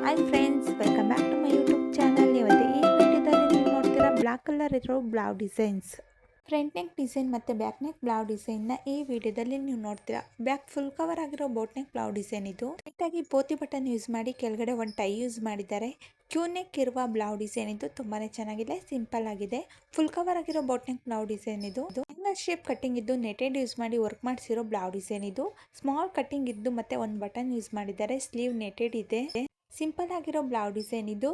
Hi friends, welcome back to my YouTube channel. ಇವತ್ತು ಈ ವಿಡಿಯೋದಲ್ಲಿ ನೀವು ನೋಡ್ತೀರಾ ಬ್ಲ್ಯಾಕ್ ಕಲರ್ ಇರೋ blouse designs. Front neck design ಮತ್ತು ಬ್ಯಾಕ್ ನೆಕ್ ಬ್ಲೌಸ್ ಡಿಸೈನ್ನ ಈ ವಿಡಿಯೋದಲ್ಲಿ ನೀವು ನೋಡ್ತೀರಾ. ಬ್ಯಾಕ್ ಫುಲ್ ಕವರ್ ಆಗಿರೋ ಬೋಟ್ ನೆಕ್ ಬ್ಲೌಸ್ ಡಿಸೈನ್ ಇದು. ನೀಟಾಗಿ ಪೋತಿ ಬಟನ್ ಯೂಸ್ ಮಾಡಿ ಕೆಳಗಡೆ ಒಂದು ಟೈ ಯೂಸ್ ಮಾಡಿದ್ದಾರೆ. ಕ್ಯೂ ನೆಕ್ ಇರುವ ಬ್ಲೌಸ್ ಡಿಸೈನ್ ಇದು ತುಂಬಾನೇ ಚೆನ್ನಾಗಿದೆ, ಸಿಂಪಲ್ ಆಗಿದೆ. ಫುಲ್ ಕವರ್ ಆಗಿರೋ ಬೋಟ್ ನೆಕ್ ಬ್ಲೌಸ್ ಡಿಸೈನ್ ಇದು. ಶೇಪ್ ಕಟ್ಟಿಂಗ್ ಇದ್ದು ನೆಟೆಡ್ ಯೂಸ್ ಮಾಡಿ ವರ್ಕ್ ಮಾಡಿಸಿರೋ ಬ್ಲೌಸ್ ಡಿಸೈನ್ ಇದು. ಸ್ಮಾಲ್ ಕಟ್ಟಿಂಗ್ ಇದ್ದು ಮತ್ತೆ ಒಂದು ಬಟನ್ ಯೂಸ್ ಮಾಡಿದ್ದಾರೆ. ಸ್ಲೀವ್ ನೆಟೆಡ್ ಇದೆ. ಸಿಂಪಲ್ ಆಗಿರೋ ಬ್ಲೌಸ್ ಡಿಸೈನ್ ಇದು.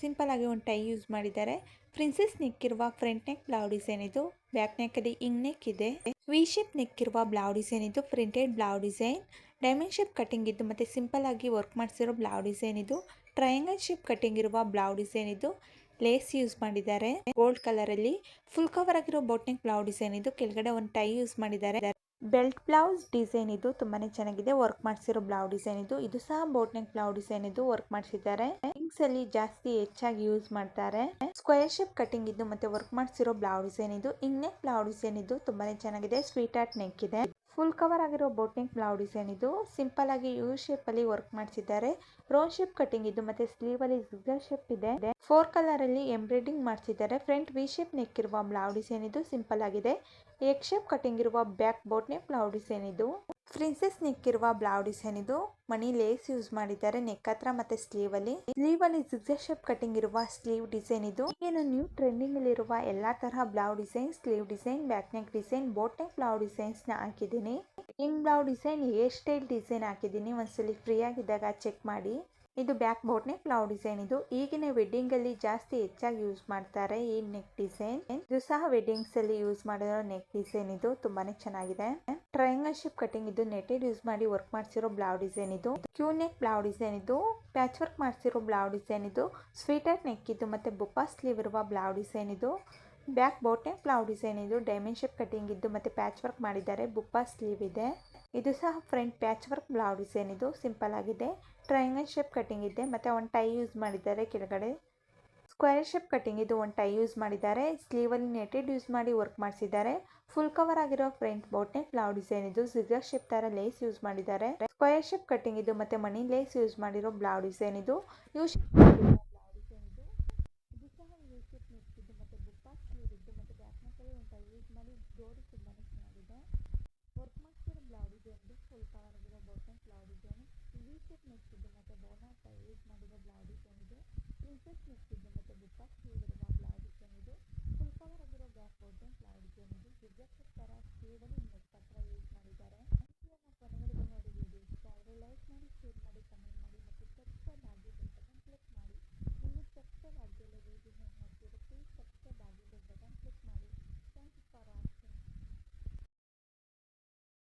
ಸಿಂಪಲ್ ಆಗಿ ಒಂದು ಟೈ ಯೂಸ್ ಮಾಡಿದ್ದಾರೆ. ಪ್ರಿನ್ಸೆಸ್ ನೆಕ್ ಇರುವ ಫ್ರಂಟ್ ನೆಕ್ ಬ್ಲೌಸ್ ಡಿಸೈನ್ ಇದು. ಬ್ಯಾಕ್ ನೆಕ್ ಅಲ್ಲಿ ಇಂಗ್ ನೆಕ್ ಇದೆ. ವಿ ಶೇಪ್ ನೆಕ್ ಇರುವ ಬ್ಲೌಸ್ ಡಿಸೈನ್ ಇದು. Printed blouse design. Diamond shape cutting ಇದ್ದು ಮತ್ತೆ ಸಿಂಪಲ್ ಆಗಿ ವರ್ಕ್ ಮಾಡಿಸಿರೋ ಬ್ಲೌಸ್ ಡಿಸೈನ್ ಇದು. ಟ್ರಯಾಂಗಲ್ ಶೇಪ್ ಕಟ್ಟಿಂಗ್ ಇರುವ ಬ್ಲೌಸ್ ಡಿಸೈನ್ ಇದು. ಲೇಸ್ ಯೂಸ್ ಮಾಡಿದ್ದಾರೆ ಗೋಲ್ಡ್ ಕಲರ್ ಅಲ್ಲಿ. ಫುಲ್ ಕವರ್ ಆಗಿರೋ ಬೋಟ್ ನೆಕ್ ಬ್ಲೌಸ್ ಡಿಸೈನ್ ಇದು. ಕೆಳಗಡೆ ಒಂದು ಟೈ ಯೂಸ್ ಮಾಡಿದ್ದಾರೆ. ಬೆಲ್ಟ್ ಬ್ಲೌಸ್ ಡಿಸೈನ್ ಇದು ತುಂಬಾನೇ ಚೆನ್ನಾಗಿದೆ. ವರ್ಕ್ ಮಾಡಿಸಿರೋ ಬ್ಲೌಸ್ ಡಿಸೈನ್ ಇದು. ಇದು ಸಹ ಬೋಟ್ ನೆಕ್ ಬ್ಲೌಸ್ ಡಿಸೈನ್ ಇದು. ವರ್ಕ್ ಮಾಡಿಸಿದ್ದಾರೆ. ರಿಂಗ್ಸ್ ಅಲ್ಲಿ ಜಾಸ್ತಿ ಹೆಚ್ಚಾಗಿ ಯೂಸ್ ಮಾಡ್ತಾರೆ. ಸ್ಕ್ವೇರ್ ಶೇಪ್ ಕಟ್ಟಿಂಗ್ ಇದ್ದು ಮತ್ತೆ ವರ್ಕ್ ಮಾಡಿಸಿರೋ ಬ್ಲೌಸ್ ಡಿಸೈನ್ ಇದು. ಇಂಗ್ ನೆಕ್ ಬ್ಲೌಸ್ ಡಿಸೈನ್ ಇದು ತುಂಬಾನೇ ಚೆನ್ನಾಗಿದೆ. ಸ್ವೀಟ್ ಹಾರ್ಟ್ ನೆಕ್ ಇದೆ. ಫುಲ್ ಕವರ್ ಆಗಿರೋ ಬೋಟ್ ನೆಕ್ ಬ್ಲೌಸ್ ಡಿಸೈನ್ ಇದು. ಸಿಂಪಲ್ ಆಗಿ ಯು ಶೇಪ್ ಅಲ್ಲಿ ವರ್ಕ್ ಮಾಡಿಸಿದ್ದಾರೆ. ರೌಂಡ್ ಶೇಪ್ ಕಟ್ಟಿಂಗ್ ಇದ್ದು ಮತ್ತೆ ಸ್ಲೀವ್ ಅಲ್ಲಿ ಜಿಗ್ಜಾಗ್ ಶೇಪ್ ಇದೆ. 4 ಕಲರ್ ಅಲ್ಲಿ ಎಂಬ್ರಾಯ್ಡಿಂಗ್ ಮಾಡಿಸಿದ್ದಾರೆ. ಫ್ರಂಟ್ ವಿ ಶೇಪ್ ನೆಕ್ ಇರುವ ಬ್ಲೌಸ್ ಡಿಸೈನ್ ಇದು. ಸಿಂಪಲ್ ಆಗಿದೆ. ಎಗ್ ಶೇಪ್ ಕಟ್ಟಿಂಗ್ ಇರುವ back boat neck blouse design ಇದು. ಪ್ರಿನ್ಸೆಸ್ ನೆಕ್ ಇರುವ ಬ್ಲೌಸ್ ಡಿಸೈನ್ ಇದು. ಮಣಿ ಲೇಸ್ ಯೂಸ್ ಮಾಡಿದ್ದಾರೆ ನೆಕ್ ಹತ್ರ ಮತ್ತೆ ಸ್ಲೀವ್ ಅಲ್ಲಿ. ಸ್ಲೀವ್ ಅಲ್ಲಿ ಜಿಗ್ಜಾಗ್ ಶೇಪ್ ಕಟ್ಟಿಂಗ್ ಇರುವ ಸ್ಲೀವ್ ಡಿಸೈನ್ ಇದು. ಏನು ನ್ಯೂ ಟ್ರೆಂಡಿಂಗ್ ಅಲ್ಲಿ ಇರುವ ಎಲ್ಲಾ ತರಹ blouse design, sleeve design, back neck design, boat neck blouse designs ನ ಹಾಕಿದ್ದೀನಿ. ಇಂಗ್ blouse design, hair style design ಹಾಕಿದ್ದೀನಿ. ಒಂದ್ಸಲಿ ಫ್ರೀ ಆಗಿದ್ದಾಗ ಚೆಕ್ ಮಾಡಿ. ಇದು back boat neck blouse design ಇದು. ಈಗಿನ ವೆಡ್ಡಿಂಗ್ ಅಲ್ಲಿ ಜಾಸ್ತಿ ಹೆಚ್ಚಾಗಿ ಯೂಸ್ ಮಾಡ್ತಾರೆ ಈ ನೆಕ್ ಡಿಸೈನ್. ಇದು ಸಹ ವೆಡ್ಡಿಂಗ್ಸ್ ಅಲ್ಲಿ ಯೂಸ್ ಮಾಡಿರೋ ನೆಕ್ ಡಿಸೈನ್ ಇದು. ತುಂಬಾನೇ ಚೆನ್ನಾಗಿದೆ. ಟ್ರಯಾಂಗಲ್ ಶೇಪ್ ಕಟ್ಟಿಂಗ್ ಇದು. ನೆಟೆಡ್ ಯೂಸ್ ಮಾಡಿ ವರ್ಕ್ ಮಾಡಿಸಿರೋ ಬ್ಲೌಸ್ ಡಿಸೈನ್ ಇದು. ಕ್ಯೂ ನೆಕ್ ಬ್ಲೌಸ್ ಡಿಸೈನ್ ಇದು. ಪ್ಯಾಚ್ ವರ್ಕ್ ಮಾಡಿಸಿರೋ ಬ್ಲೌಸ್ ಡಿಸೈನ್ ಇದು. ಸ್ವೀಟ್ ಹಾರ್ಟ್ ನೆಕ್ ಇದು ಮತ್ತೆ ಬುಪ್ಪಾ ಸ್ಲೀವ್ ಇರುವ ಬ್ಲೌಸ್ ಡಿಸೈನ್ ಇದು. Back boat neck blouse design ಇದು. ಡೈಮಂಡ್ ಶೇಪ್ ಕಟ್ಟಿಂಗ್ ಇದ್ದು ಮತ್ತೆ ಪ್ಯಾಚ್ ವರ್ಕ್ ಮಾಡಿದ್ದಾರೆ. ಬುಪ್ಪಾ ಸ್ಲೀವ್ ಇದೆ. ಇದು ಸಹ front patch work blouse design ಇದು. ಸಿಂಪಲ್ ಆಗಿದೆ. ಟ್ರಯಾಂಗಲ್ ಶೇಪ್ ಕಟ್ಟಿಂಗ್ ಇದೆ ಮತ್ತೆ ಒಂದು ಟೈ ಯೂಸ್ ಮಾಡಿದ್ದಾರೆ ಕೆಳಗಡೆ. ಸ್ಕ್ವೇರ್ ಶೇಪ್ ಕಟ್ಟಿಂಗ್ ಇದು. ಒಂದು ಟೈ ಯೂಸ್ ಮಾಡಿದ್ದಾರೆ. ಸ್ಲೀವ್ ಅಲ್ಲಿ ನೆಟೆಡ್ ಯೂಸ್ ಮಾಡಿ ವರ್ಕ್ ಮಾಡಿಸಿದ್ದಾರೆ. ಫುಲ್ ಕವರ್ ಆಗಿರೋ front boat neck blouse design ಇದು. ಜಿಗ್ಜಾಗ್ ಶೇಪ್ ತರ ಲೇಸ್ ಯೂಸ್ ಮಾಡಿದ್ದಾರೆ. ಸ್ಕ್ವೇರ್ ಶೇಪ್ ಕಟ್ಟಿಂಗ್ ಇದು ಮತ್ತೆ ಮಣಿ ಲೇಸ್ ಯೂಸ್ ಮಾಡಿರೋ ಬ್ಲೌಸ್ ಡಿಸೈನ್ ಇದು. ಯು ಶೇಪ್ ಬ್ಲೌಸ್ ಡಿಸೈನ್ ಇದು. ಇದು ಸಹ ಯು ಶೇಪ್ ನೆಕ್ ಇದು ಮತ್ತೆ ಬುಪ್ಪಾ ಸ್ಲೀವ್ ಇದ್ದು ಮತ್ತೆ ಬ್ಯಾಕ್ ನೆಕ್ ಅಲ್ಲಿ ಒಂದು ಟೈ ಯೂಸ್ ಮಾಡಿ ಜೋಡಿ ತುಂಬಾನೇ ಚೆನ್ನಾಗಿದೆ. ವರ್ಕ್ ಮಾಡಿಸಿರೋ ಬ್ಲೌಸ್ ಡಿಸೈನ್ ಇದು. ಫುಲ್ ಕವರ್ ಆಗಿರೋ boat neck blouse design. V shape neck ಇದು ಮತ್ತೆ ಬೋನಸ್ ಟೈ ಯೂಸ್ ಮಾಡಿರೋ ಬ್ಲೌಸ್ ಡಿಸೈನ್ ಇದು. ಪ್ರಿನ್ಸೆಸ್ ನೆಕ್ ಇದು ಮತ್ತೆ ಬುಪ್ಪಾ ಸ್ಲೀವ್ ಇರುವ ಬ್ಲೌಸ್ ಡಿಸೈನ್ ಇದು. ಫುಲ್ ಕವರ್ ಆಗಿರೋ back boat neck blouse design ಇದು. ಜಿಗ್ಜಾಗ್ ಶೇಪ್ ತರ ಸ್ಲೀವ್ ಅಲ್ಲಿ ನೆಕ್ ಹತ್ರ ಯೂಸ್ ಮಾಡಿದ್ದಾರೆ. ಕೊನೆವರೆಗೂ ನೋಡಿ ವಿಡಿಯೋ ಇಷ್ಟ ಆದರೆ ಲೈಕ್ ಮಾಡಿ, ಶೇರ್ ಮಾಡಿ, ಕಮೆಂಟ್ ಮಾಡಿ ಮತ್ತು ಸಬ್ಸ್ಕ್ರೈಬ್ ಆಗಿ.